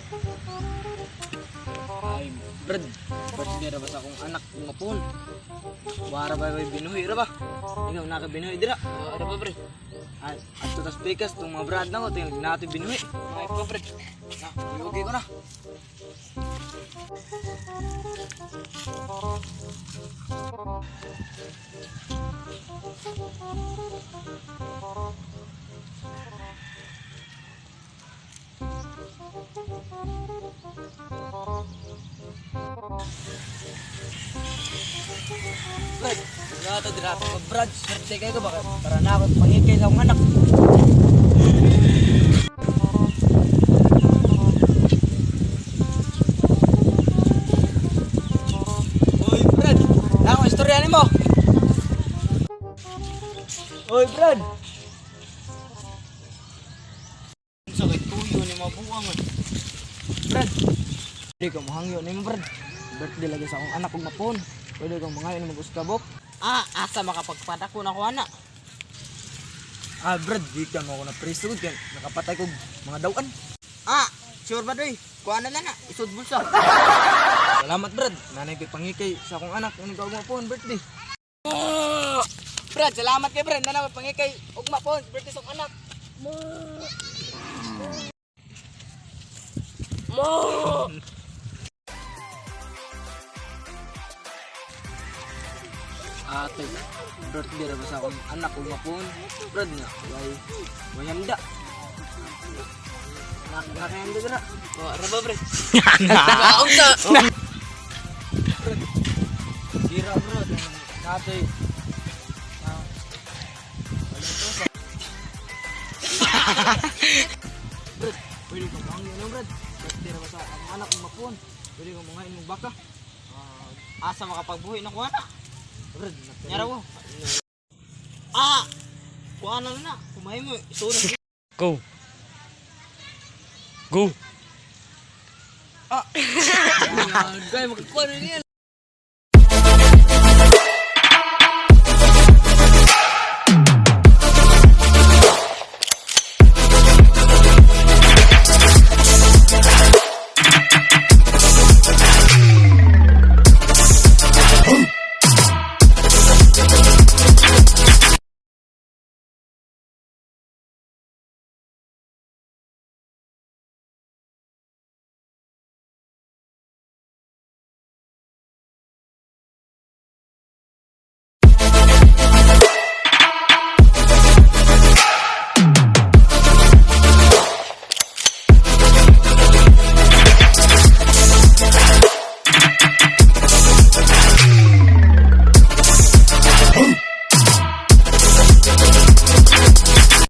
Ay, Brad, birthday ra ba sa akong anak ng mapon? Wara ba binuhi ra ba? Ikaw nakabinuhi dira. Ara ba, Brad? At tutas pikas tong mga brad na ko tingnan natin binuhi. Ay pa, Brad. Na, okay ko na. Brad, dirato ko Brad, birthday kayo ba? Para na ako pangikay sa akong anak. Oy Brad, ako istorya nimo. Oy Brad. Sakit tuyo ni mabuang. Brad, di ka mahangyo nimo Brad. Birthday lagi sa akong anak kong mapon. Pwede kang mga yun mag-uskabok. Asa makapagpatak ko na ko anak. Brad, di ka mo ako na presud kaya nakapatay ko mga dawan. Sure ba doy? Kuha na na, isod bulsa. Salamat Brad, nanay ko'y pangikay sa akong anak yung nagkawag mapon, birthday. Brad, salamat kay Brad, nanay ko'y pangikay ugma pon, birthday sa akong anak. Ate, birthday na ba sa akong anak kong mapon? Brad nga, mayanda. Nakayanda ka na. Ano ba, Brad? Nakaong na! Brad, gira Brad. Ate, Brad, pwede kong mahangin na Brad. Birthday na ba sa akong anak kong mapon? Pwede kong mangain mong baka. Asa makapagbuhay na ko anak. Brad, nyara mo. Kuha na na. Kumain mo. Isunan. Go. Go. Gaya, magkakuha na niyan.